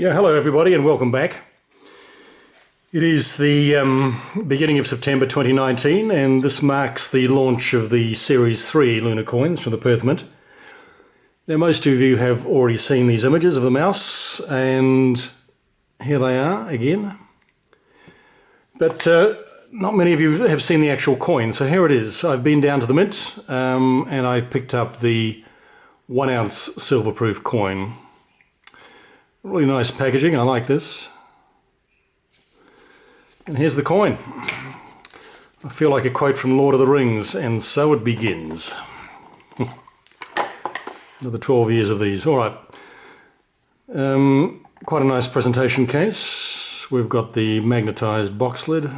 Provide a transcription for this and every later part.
Yeah, hello everybody and welcome back. It is the beginning of September 2019 and this marks the launch of the Series 3 lunar coins from the Perth Mint. Now most of you have already seen these images of the mouse and here they are again. But not many of you have seen the actual coin, so here it is. I've been down to the Mint and I've picked up the 1 ounce silver-proof coin. Really nice packaging, I like this. And here's the coin. I feel like a quote from Lord of the Rings, and so it begins. Another 12 years of these. All right. Quite a nice presentation case. We've got the magnetized box lid.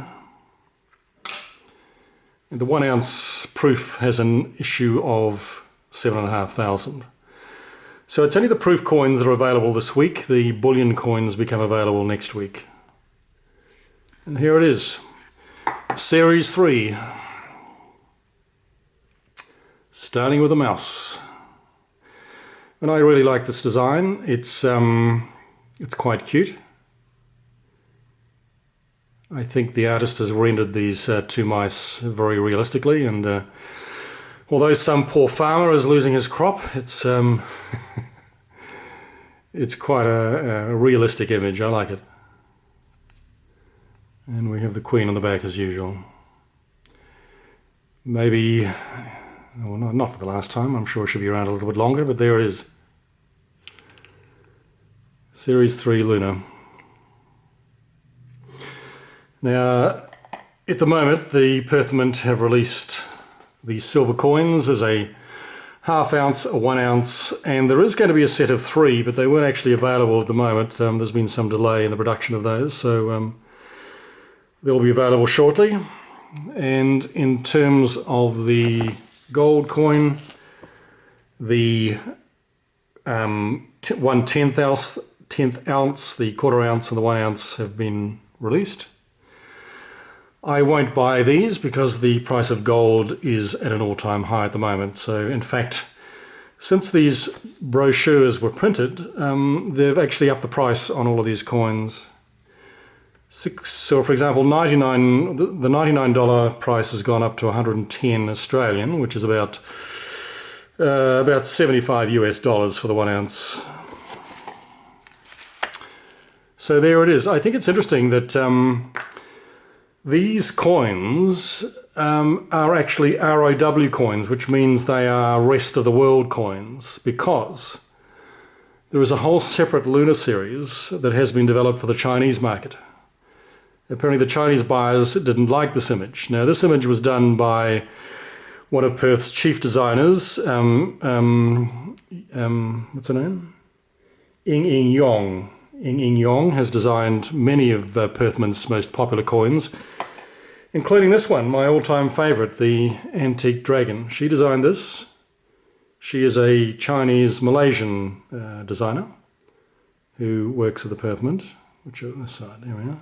And the 1 ounce proof has an issue of 7,500. So it's only the proof coins that are available this week. The bullion coins become available next week. And here it is, Series 3, starting with a mouse. And I really like this design. It's quite cute. I think the artist has rendered these two mice very realistically, and although some poor farmer is losing his crop, it's quite a realistic image. I like it. And we have the Queen on the back as usual. Maybe, well, not for the last time. I'm sure she'll be around a little bit longer, but there it is. Series 3 Lunar. Now, at the moment, the Perth Mint have released the silver coins as a ½ ounce, a 1 ounce, and there is going to be a set of 3, but they weren't actually available at the moment. There's been some delay in the production of those, so they'll be available shortly. And in terms of the gold coin, the 1/10 ounce, the 1/4 ounce, and the 1 ounce have been released. I won't buy these because the price of gold is at an all-time high at the moment. So in fact, since these brochures were printed, they've actually upped the price on all of these coins. So for example, the $99 price has gone up to 110 Australian, which is about 75 US dollars for the 1 ounce. So there it is. I think it's interesting that these coins are actually ROW coins, which means they are rest of the world coins, because there is a whole separate lunar series that has been developed for the Chinese market. Apparently the Chinese buyers didn't like this image. Now this image was done by one of Perth's chief designers, what's her name? Ying Yong. Ying Yong has designed many of Perth Mint's most popular coins, including this one, my all-time favourite, the Antique Dragon. She designed this. She is a Chinese-Malaysian designer who works at the Perth Mint, which are on this side. There we are.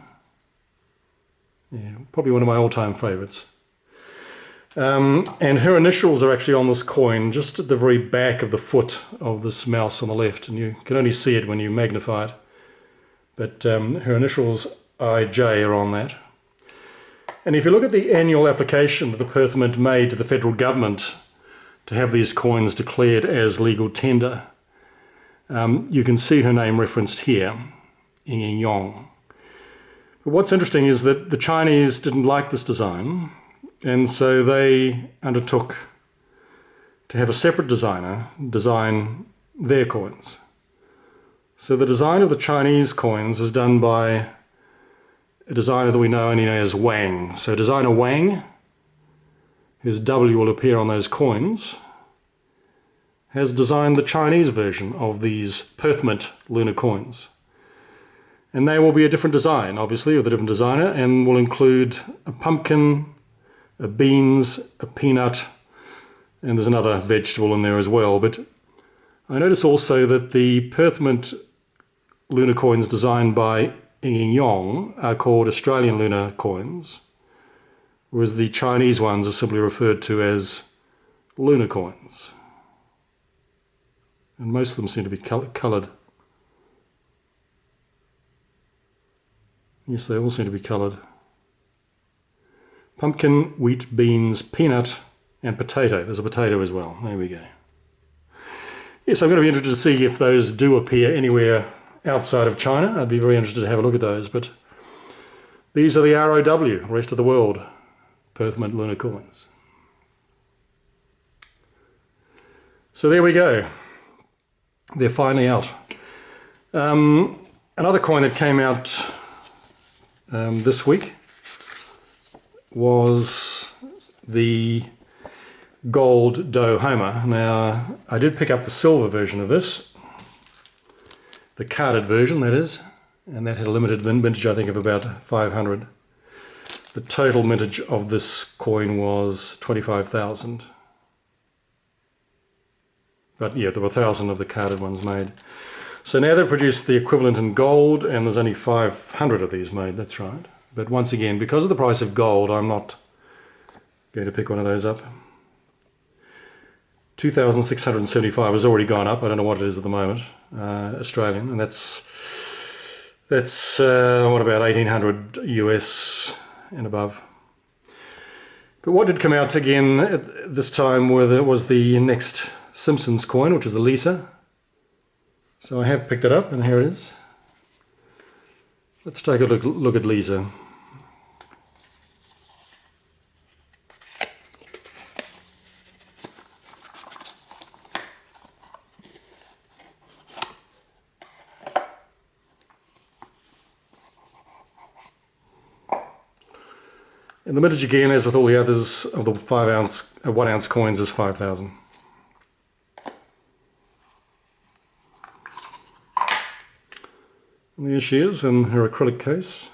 Yeah, probably one of my all-time favourites. And her initials are actually on this coin, just at the very back of the foot of this mouse on the left, and you can only see it when you magnify it. But her initials IJ are on that. And if you look at the annual application that the Perth Mint made to the federal government to have these coins declared as legal tender, you can see her name referenced here, Ying Yong. But what's interesting is that the Chinese didn't like this design, and so they undertook to have a separate designer design their coins. So the design of the Chinese coins is done by a designer that we know only as Wang. So designer Wang, whose W will appear on those coins, has designed the Chinese version of these Perth Mint lunar coins. And they will be a different design, obviously, with a different designer, and will include a pumpkin, a beans, a peanut, and there's another vegetable in there as well. But I notice also that the Perth Mint lunar coins designed by Ying Yong are called Australian lunar coins, whereas the Chinese ones are simply referred to as lunar coins. And most of them seem to be coloured. Yes, they all seem to be coloured. Pumpkin, wheat, beans, peanut, and potato. There's a potato as well. There we go. Yes, I'm going to be interested to see if those do appear anywhere outside of China. I'd be very interested to have a look at those. But these are the ROW, rest of the world, Perth Mint Lunar coins. So there we go. They're finally out. Another coin that came out this week was the gold dough Homer. Now, I did pick up the silver version of this, the carded version that is, and that had a limited vintage, I think, of about 500. The total mintage of this coin was 25,000. But yeah, there were 1,000 of the carded ones made. So now they've produced the equivalent in gold, and there's only 500 of these made, that's right. But once again, because of the price of gold, I'm not going to pick one of those up. 2,675 has already gone up. I don't know what it is at the moment, Australian, and that's what, about 1,800 US and above. But what did come out again at this time was the next Simpsons coin, which is the Lisa. So I have picked it up, and here it is. Let's take a look at Lisa. And the mintage again, as with all the others of the 1 ounce coins, is 5,000. And there she is in her acrylic case.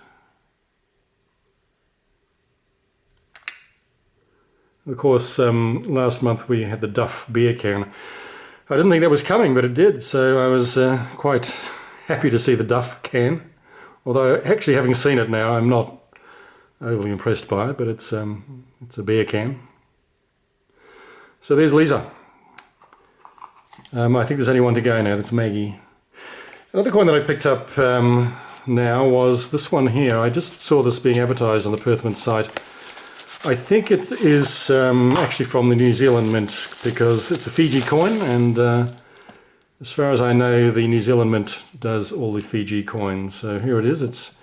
Of course, last month we had the Duff beer can. I didn't think that was coming, but it did, so I was quite happy to see the Duff can. Although, actually, having seen it now, I'm not overly impressed by it, but it's a beer can. So there's Lisa. I think there's only one to go now, that's Maggie. Another coin that I picked up now was this one here. I just saw this being advertised on the Perth Mint site. I think it is actually from the New Zealand Mint, because it's a Fiji coin, and as far as I know, the New Zealand Mint does all the Fiji coins. So here it is. It's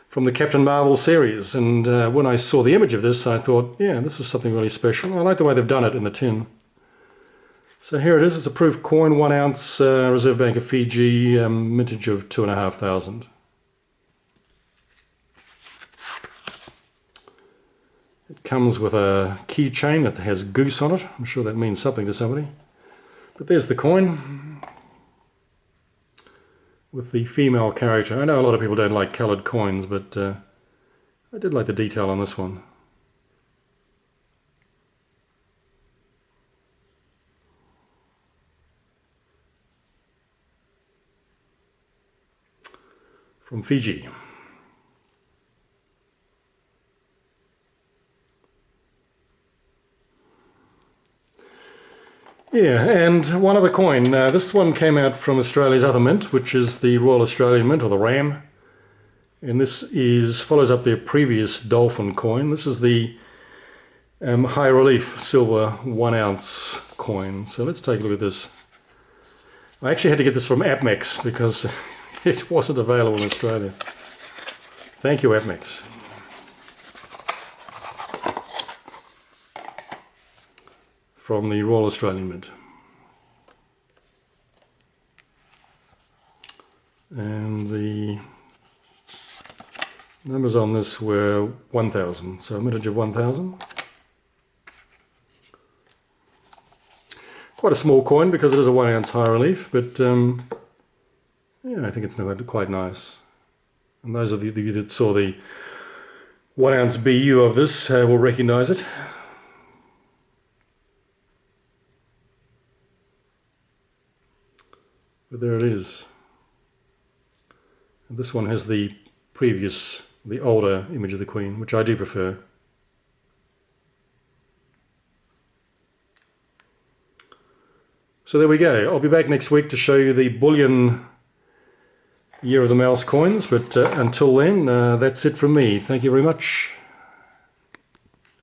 from the Captain Marvel series, and when I saw the image of this, I thought, yeah, this is something really special. I like the way they've done it in the tin. So here it is. It's a proof coin, 1 ounce, Reserve Bank of Fiji, mintage of 2,500. It comes with a keychain that has goose on it. I'm sure that means something to somebody. But there's the coin with the female character. I know a lot of people don't like coloured coins, but I did like the detail on this one. From Fiji. Yeah, and one other coin. This one came out from Australia's other mint, which is the Royal Australian Mint, or the RAM. And this follows up their previous dolphin coin. This is the high relief silver 1 ounce coin. So let's take a look at this. I actually had to get this from AppMex because it wasn't available in Australia. Thank you, AppMex. From the Royal Australian Mint. And the numbers on this were 1,000, so a mintage of 1,000. Quite a small coin because it is a 1 ounce high relief, but yeah, I think it's quite nice. And those of you that saw the 1 ounce BU of this will recognise it. But there it is. And this one has the older image of the Queen, which I do prefer. So there we go. I'll be back next week to show you the bullion Year of the Mouse coins. But until then, that's it from me. Thank you very much.